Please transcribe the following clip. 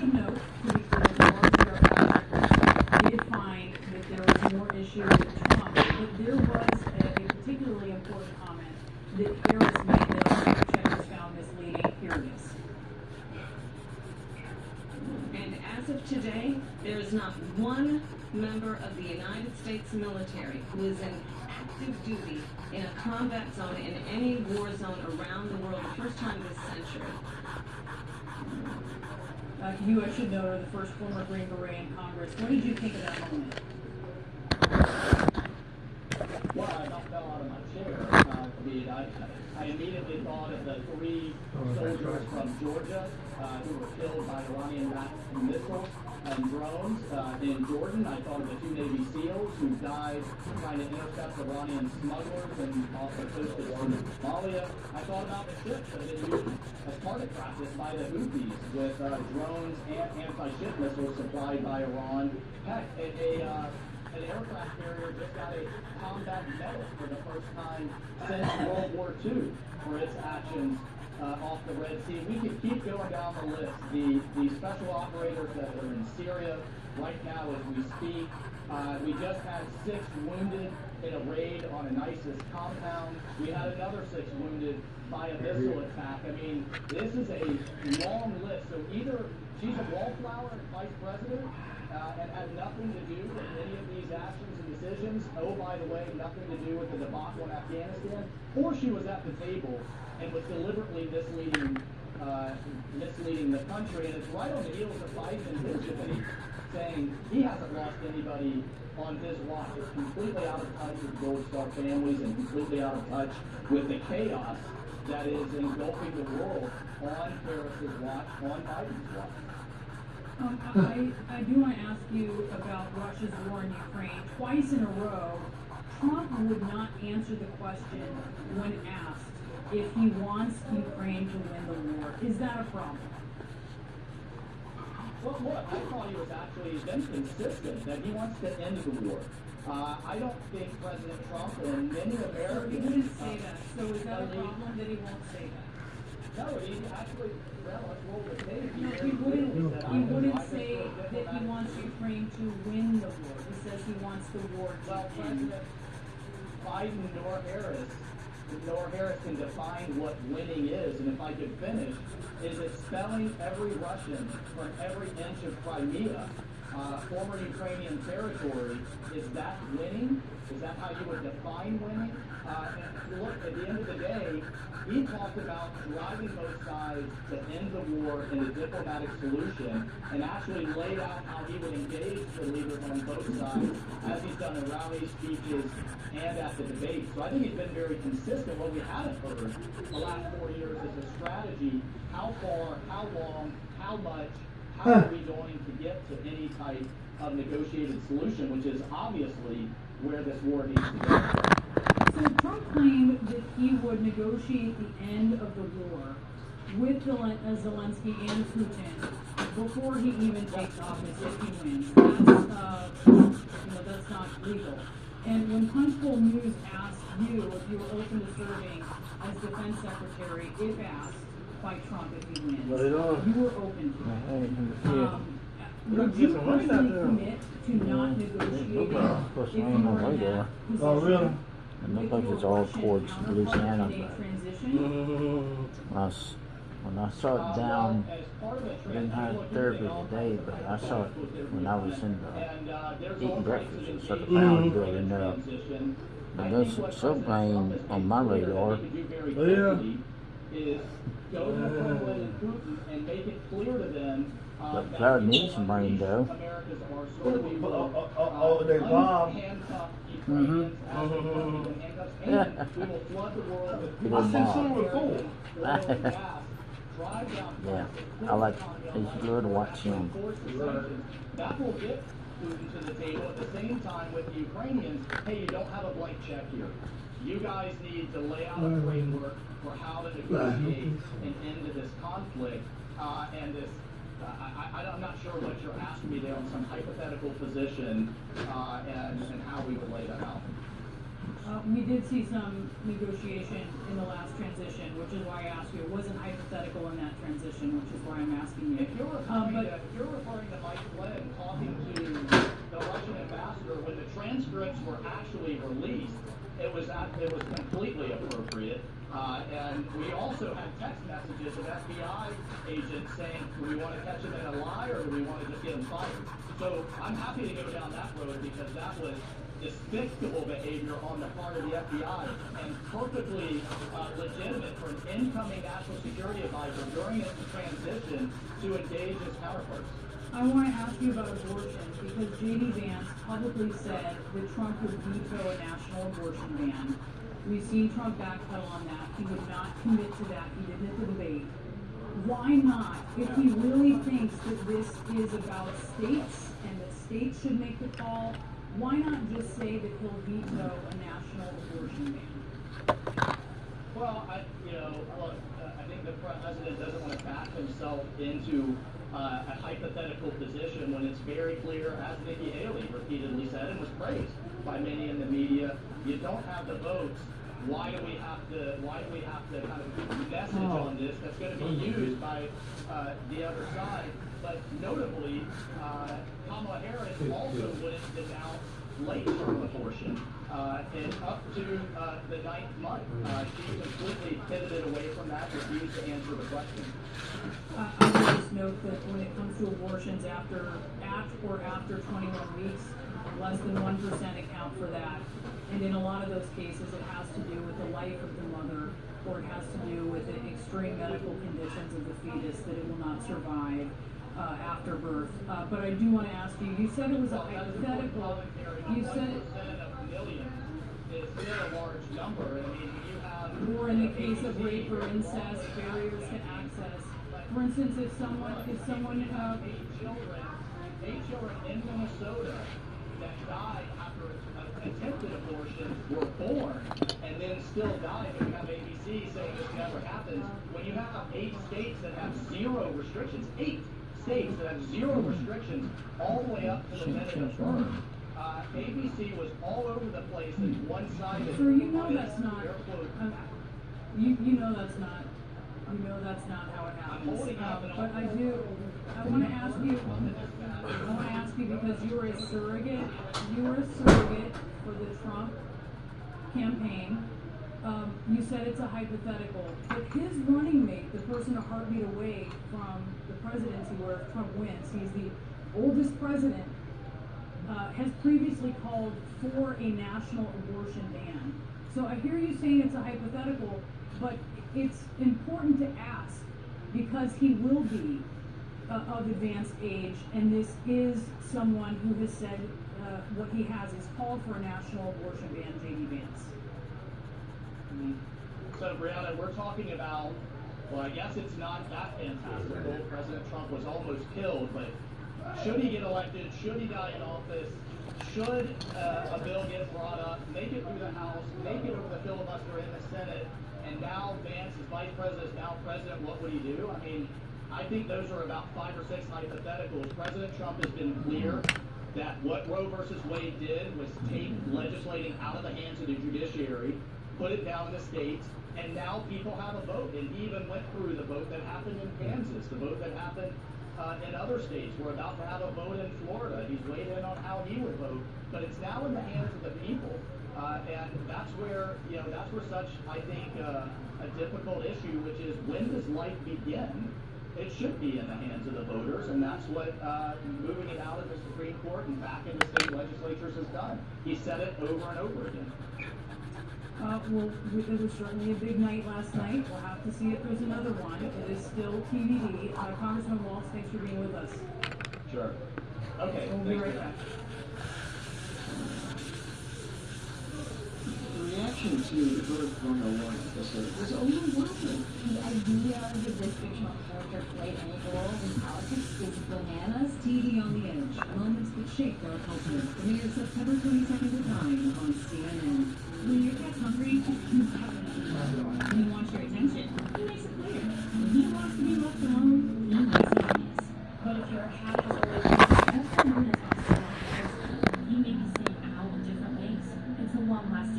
should note, to be clear, the large did find that there was more issue with Trump, but there was a particularly important comment that Harris made that our checkers found misleading. Here it is. And as of today, there is not one member of the United States military who is in active duty in a combat zone in any war zone around the world, the first time this century. You, I should know, are the first former Green Beret in Congress. What did you think of that moment? Well, I about fell out of my chair. I immediately thought of the 3 soldiers from Georgia who were killed by Iranian missiles and drones in Jordan. I thought of the 2 Navy SEALs who died trying to intercept Iranian smugglers and also coasted Somalia. I thought about the ships that had been used as target practice by the Houthis with drones and anti-ship missiles supplied by Iran. Heck, an aircraft carrier just got a combat medal for the first time since World War II for its actions off the Red Sea. We could keep going down the list. The special operators that are in Syria right now as we speak. We just had 6 wounded in a raid on an ISIS compound. We had another 6 wounded by a missile attack. I mean, this is a long list. So either she's a wallflower and vice president, and had nothing to do with any of these actions and decisions. Oh, by the way, nothing to do with the debacle in Afghanistan. Or she was at the table and was deliberately misleading the country. And it's right on the heels of Biden and his debate, saying he hasn't lost anybody on his watch. It's completely out of touch with Gold Star families and completely out of touch with the chaos that is engulfing the world on Harris's watch, on Biden's watch. I do want to ask you about Russia's war in Ukraine. Twice in a row, Trump would not answer the question when asked if he wants Ukraine to win the war. Is that a problem? Well, look, I thought he was actually then consistent that he wants to end the war. I don't think President Trump and many Americans... He wouldn't say that. So is that a problem that he won't say that? No, he actually, well, let's roll the tape. No, he wouldn't say that he wants Ukraine to win the war. He says he wants the war to well, end. President Biden nor Harris can define what winning is. And if I could finish, is expelling every Russian from every inch of Crimea, former Ukrainian territory. Is that winning? Is that how you would define winning? And look, at the end of the day, he talked about driving both sides to end the war in a diplomatic solution and actually laid out how he would engage the leaders on both sides, as he's done in rallies, speeches, and at the debate. So I think he's been very consistent. What we haven't heard the last 4 years is a strategy. How far, how long, how much, how are we going to get to any type of negotiated solution, which is obviously where this war needs to go. So Trump claimed that he would negotiate the end of the war with Zelensky and Putin before he even takes office if he wins. That's not legal. And when Punchbowl News asked you if you were open to serving as defense secretary, if asked by Trump if he wins, you were open to it. Would you personally commit to not negotiating if you were in that position? Oh, really? It looks like it's all towards Louisiana, but when I saw it down, I didn't have therapy today, but I saw it when I was in eating breakfast at the Brown building there. But there's some submarine on my radar. Oh, yeah. But Cloud needs some rain, though. Oh, they bomb. Yeah. I seen some before. Yeah, it's good to watch him. That will get Putin to the table at the same time with the Ukrainians. Hey, you don't have a blank check here. You guys need to lay out a framework for how to negotiate an end to this conflict and this. I'm not sure what you're asking me there on some hypothetical position and how we would lay that out. We did see some negotiation in the last transition, which is why I asked you. It wasn't hypothetical in that transition, which is why I'm asking you. If you're referring to Mike Flynn talking to the Russian ambassador when the transcripts were actually released, it was completely appropriate. And we also had text messages of FBI agents saying, do we want to catch him in a lie or do we want to just get him fired? So I'm happy to go down that road because that was despicable behavior on the part of the FBI and perfectly legitimate for an incoming national security advisor during this transition to engage his counterparts. I want to ask you about abortion because J.D. Vance publicly said that Trump would veto a national abortion ban. We've seen Trump backpedal on that. He would not commit to that. He didn't at the debate. Why not? If he really thinks that this is about states and that states should make the call, why not just say that he'll veto a national abortion ban? Well, I think the president doesn't want to back himself into a hypothetical position when it's very clear, as Nikki Haley repeatedly said and was praised by many in the media, you don't have the votes. Why do we have to kind of message on this that's going to be used by the other side? But notably, Kamala Harris also wouldn't denounce late-term abortion and up to the 9th month. She completely pivoted away from that, refused to answer the question. I would just note that when it comes to abortions at or after 21 weeks, less than 1% account for that. And in a lot of those cases, it has to do with the life of the mother, or it has to do with the extreme medical conditions of the fetus that it will not survive after birth. But I do want to ask you, you said it was a hypothetical. You said it's still a large number. I mean, you have or in the case of rape or incest, barriers to access. For instance, if someone eight children in Minnesota that died after an attempted abortion were born and then still died, and we have ABC saying this never happens. When you have 8 states that have 0 restrictions, 8 states that have 0 restrictions all the way up to the minute of birth. ABC was all over the place and one-sided. So you know that's not. You know that's not. You know that's not how it happens. But I do. I want to ask you. I want to ask you because you were a surrogate. You were a surrogate for the Trump campaign. You said it's a hypothetical, but his running mate, the person a heartbeat away from the presidency, where if Trump wins, he's the oldest president. Has previously called for a national abortion ban. So I hear you saying it's a hypothetical, but it's important to ask because he will be of advanced age, and this is someone who has said what he has is called for a national abortion ban, J.D. Vance. So, Brianna, we're talking about, well, I guess it's not that fantastical. President Trump was almost killed, but should he get elected? Should he die in office? Should a bill get brought up, make it through the House, make it over the filibuster in the Senate, and now Vance is vice president, now president, what would he do? I mean, I think those are about 5 or 6 hypotheticals. President Trump has been clear that what Roe versus Wade did was take legislating out of the hands of the judiciary, put it down in the states, and now people have a vote. And he even went through the vote that happened in Kansas, the vote that happened in other states. We're about to have a vote in Florida. He's weighed in on how he would vote, but it's now in the hands of the people. And that's where, that's where such, I think, a difficult issue, which is when does life begin? It should be in the hands of the voters, and that's what moving it out of the Supreme Court and back into state legislatures has done. He said it over and over again. Well, it was certainly a big night last night. We'll have to see if there's another one. It is still TBD. Congressman Walsh, thanks for being with us. Sure. Okay. We'll be right back. The reaction to the birth of the warrant was overwhelming. The idea that this fictional character played any role in politics is bananas. TV on the edge. Moments that shaped our culture. Premieres September 22nd at 9 on CNN. When your cat's hungry, you have